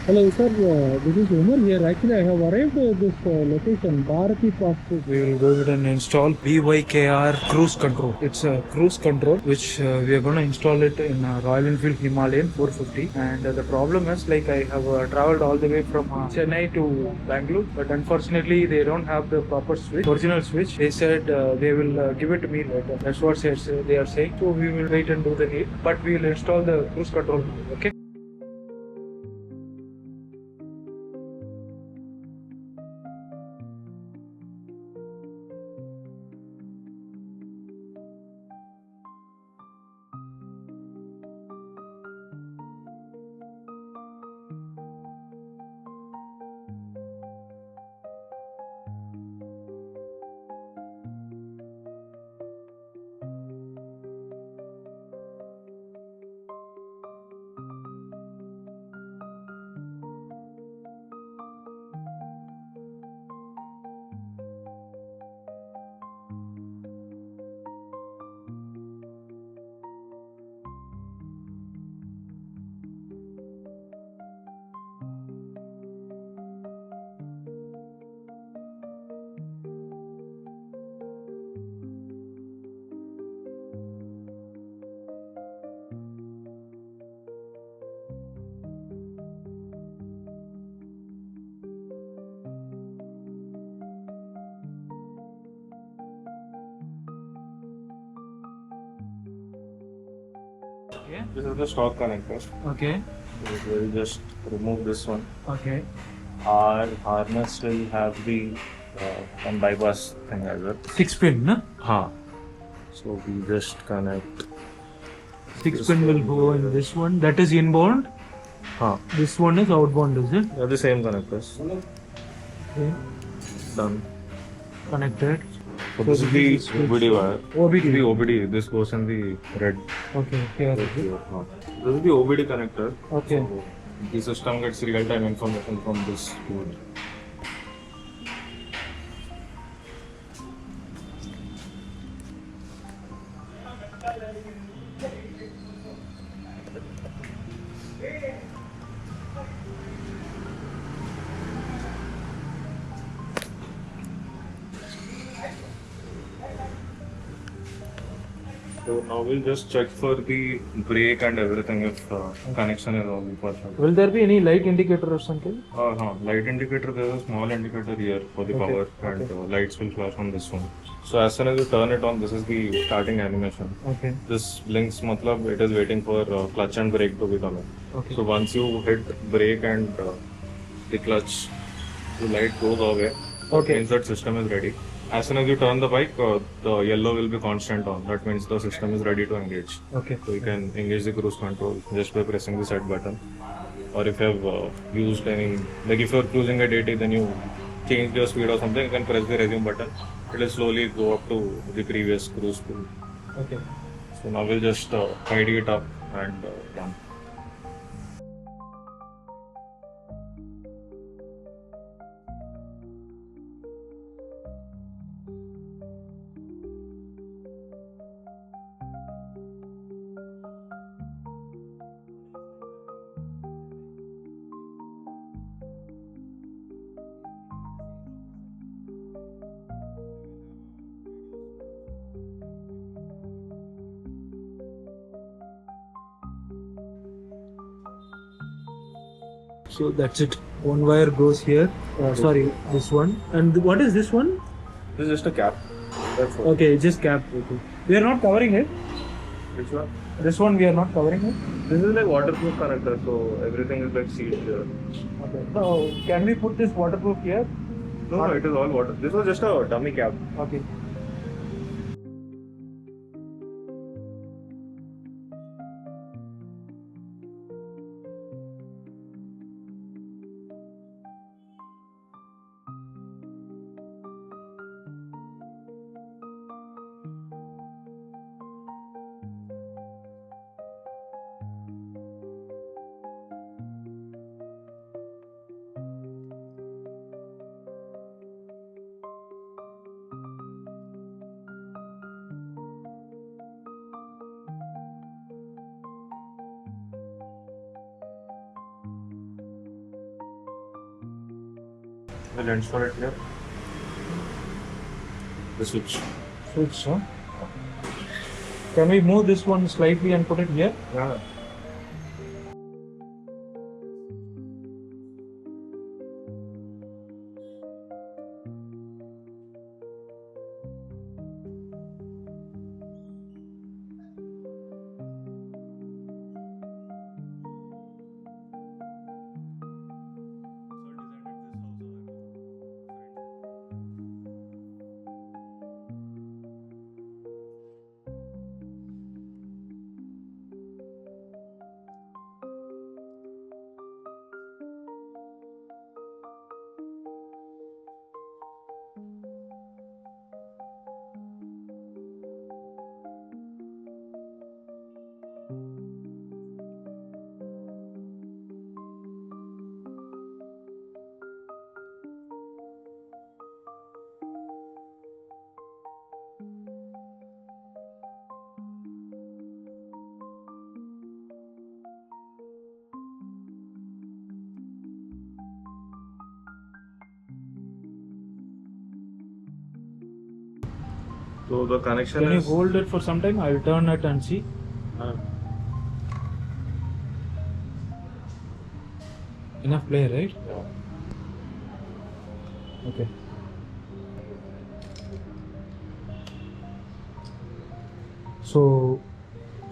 Hello, sir. This is Umar here. Actually, I have arrived at this location, Bharati Fast Food. We will go ahead and install BYKR cruise control. It's a cruise control which we are going to install it in Royal Enfield Himalayan 450. And the problem is, like, I have traveled all the way from Chennai to Bangalore, but unfortunately, they don't have the proper switch, original switch. They said they will give it to me later. That's what they are saying. So we will wait and do the need, but we will install the cruise control. Okay. Okay. This is the stock connector. Okay. We'll just remove this one. Okay. Our harness will have the one bypass thing as well. 6 pin, no? Huh. So we just connect. 6 pin will go in this one. That is inbound. Huh. This one is outbound, is it? They're the same connectors. Okay. Done. Connected. So this is the switch. OBD wire. OBD. The OBD. This goes in the red. Okay. Here. Huh. This is the OBD connector. Okay. So the system gets real-time information from this board. So now we'll just check for the brake and everything if connection is all perfect. Will there be any light indicator or something? Light indicator, there's a small indicator here for the power and Okay. lights will flash on this one. So as soon as you turn it on, this is the starting animation. Okay. This blinks, matlab, it is waiting for clutch and brake to be coming. Okay. So once you hit brake and the clutch, the light goes away. Okay. Means that system is ready. As soon as you turn the bike, the yellow will be constant on. That means the system is ready to engage. Okay. So you can engage the cruise control just by pressing the set button. Or if you have used any, like if you're cruising at 80, then you change your speed or something, you can press the resume button. It will slowly go up to the previous cruise speed. Okay. So now we'll just tidy it up and done. So that's it. One wire goes here. Sorry, this one. And what is this one? This is just a cap. That's all. Okay, just cap. Okay. We are not covering it. Which one? This one we are not covering it. This is like waterproof connector, so everything is like sealed here. Okay. So can we put this waterproof here? No, it is all water. This was just a dummy cap. Okay. I'll install it here. The switch. Switch, huh? Can we move this one slightly and put it here? Yeah. So the connection Can you is. hold it for some time? I'll turn it and see. Uh, Enough play, right? yeah. Okay. So,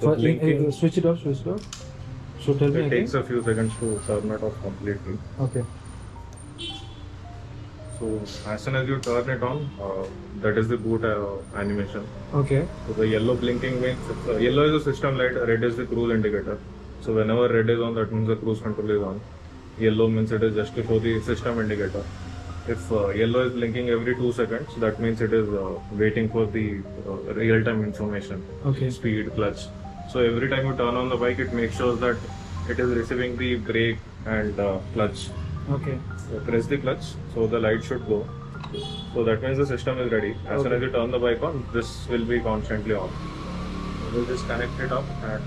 The blinking- switch it off, switch it off. So tell me It again. takes a few seconds to turn it off completely. Okay. So as soon as you turn it on, that is the boot animation. Okay. So the yellow blinking means yellow is the system light, red is the cruise indicator. So whenever red is on, that means the cruise control is on. Yellow means it is just to show the system indicator. If yellow is blinking every 2 seconds, that means it is waiting for the real-time information. Okay. Speed, clutch. So every time you turn on the bike, it makes sure that it is receiving the brake and clutch. Okay. So press the clutch, so the light should go. So that means the system is ready. As soon as you turn the bike on, this will be constantly on. We'll just connect it up and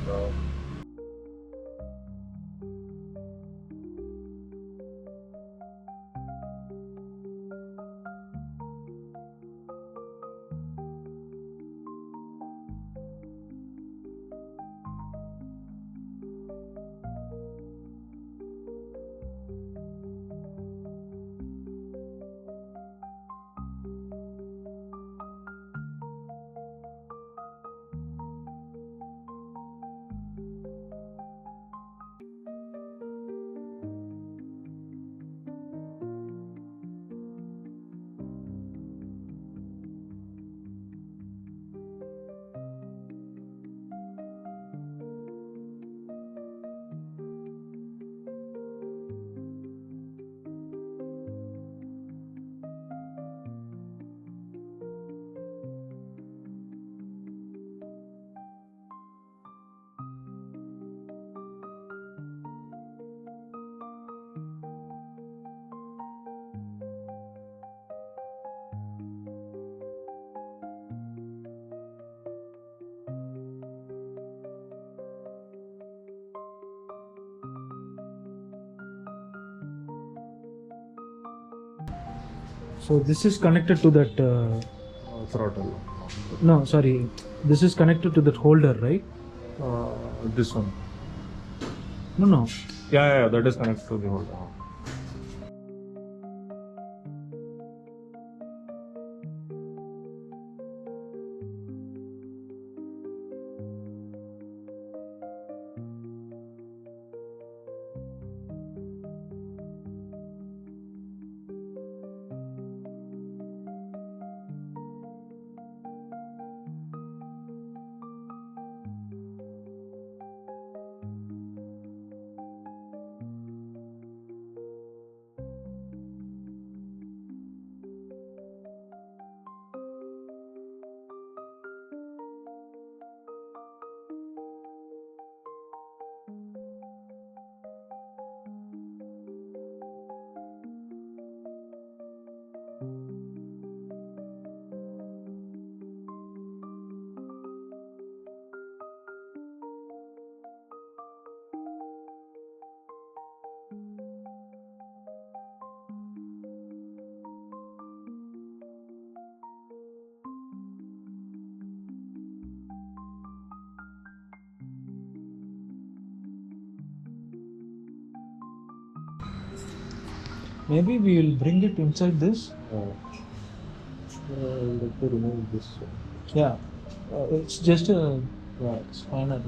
So this is connected to that. throttle. No, sorry. This is connected to that holder, right? This one. No. Yeah, that is connected to the holder. Maybe we will bring it inside this. Let me remove this. Yeah, it's just a spanner.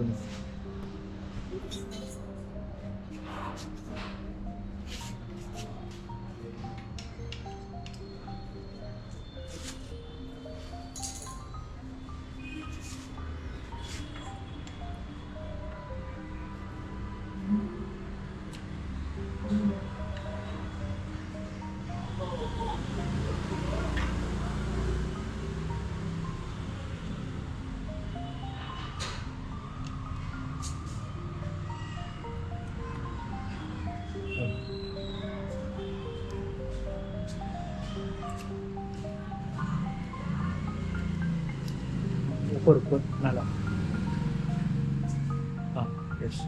ऊपर नाला. Yes.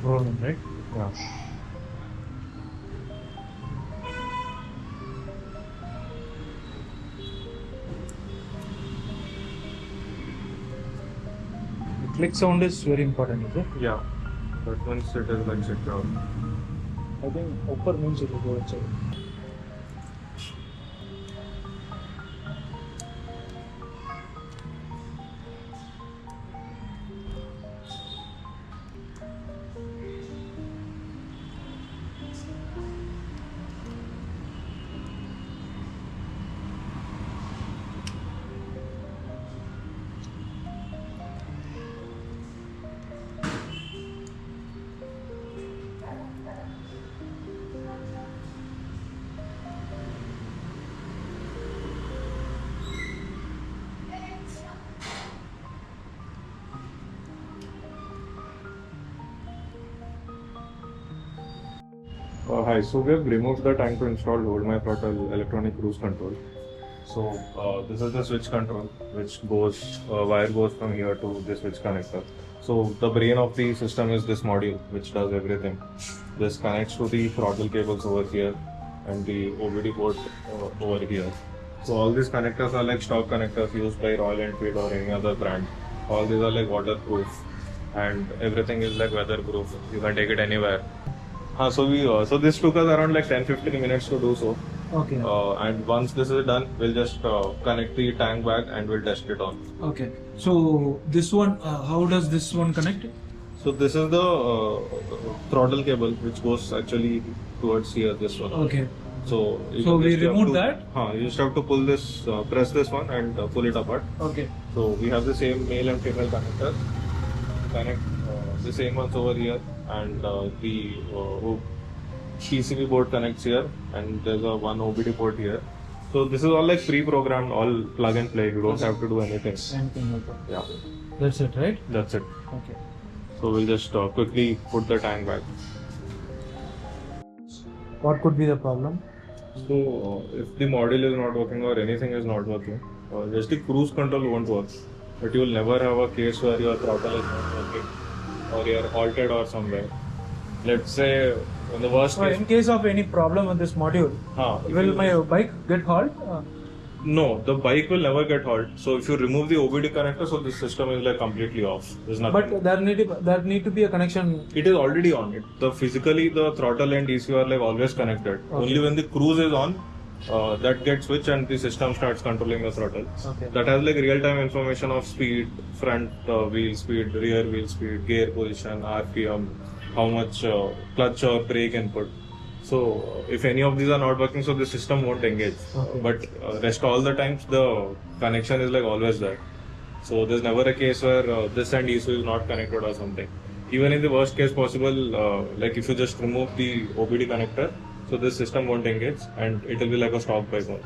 Rolling, right? Yeah. The click sound is very important, is it? Yeah. But once it is like secure. I think upper means it will go outside. Hi, so we have removed the tank to install Hold My Throttle electronic cruise control. So this is the switch control, which goes wire goes from here to the switch connector. So the brain of the system is this module, which does everything. This connects to the throttle cables over here and the OBD port over here. So all these connectors are like stock connectors used by Royal Enfield or any other brand. All these are like waterproof, and everything is like weatherproof. You can take it anywhere. So this took us around like 10-15 minutes to do so. Okay. And once this is done, we'll just connect the tank back and we'll test it on. Okay. So this one, how does this one connect? So this is the throttle cable which goes actually towards here, this one. Okay. So we remove that? You just have to pull this, press this one and pull it apart. Okay. So we have the same male and female connectors. Connect the same ones over here, and the PCB board connects here, and there's a one OBD port here. So this is all like pre-programmed, all plug and play. You don't have to do anything. Yeah. That's it, right? That's it. Okay. So we'll just quickly put the tank back. What could be the problem? So if the module is not working or anything is not working, just the cruise control won't work. But you'll never have a case where your throttle is not working or you're halted or somewhere. Let's say in the worst case. In case of any problem with this module, will my bike get halt? No, the bike will never get halt. So if you remove the OBD connector, so the system is like completely off. There's nothing. But there need to be a connection. It is already on. Physically the throttle and ECU are like always connected. Okay. Only when the cruise is on, that gets switched and the system starts controlling the throttle. Okay. That has like real-time information of speed, front wheel speed, rear wheel speed, gear position, RPM, how much clutch or brake input. So if any of these are not working, so the system won't engage. Okay. But rest all the times the connection is like always there. So there's never a case where this and ECU is not connected or something. Even in the worst case possible, like if you just remove the OBD connector, so this system won't engage and it will be like a stock bike one.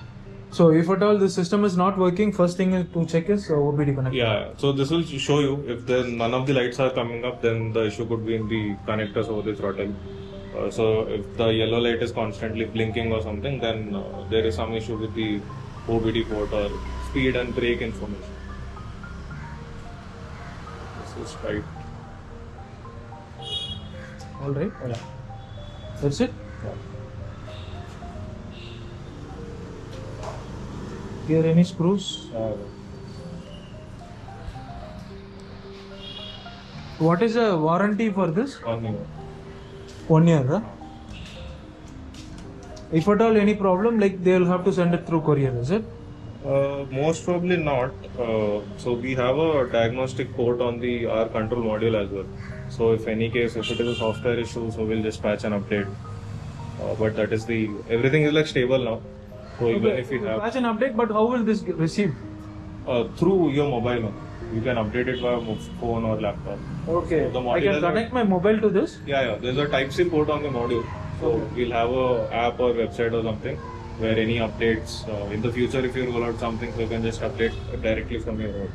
So if at all the system is not working, first thing to check is OBD connector. Yeah, so this will show you if none of the lights are coming up, then the issue could be in the connectors over the throttle. So if the yellow light is constantly blinking or something, then there is some issue with the OBD port or speed and brake information. This is right. All right. Yeah. That's it? Here any screws? What is the warranty for this? 1 year. 1 year, huh? If at all any problem, like they will have to send it through courier, is it? Most probably not. So we have a diagnostic port on the our control module as well. So if any case, if it is a software issue, so we'll just patch and update. But that is the everything is like stable now. So even if we have Patch an update, but how will this get received? through your mobile phone, you can update it via phone or laptop. Okay. So the I can module connect my mobile to this. Yeah. There's a Type-C port on the module. So we'll have a app or website or something where any updates in the future, if you roll out something, so you can just update directly from your phone.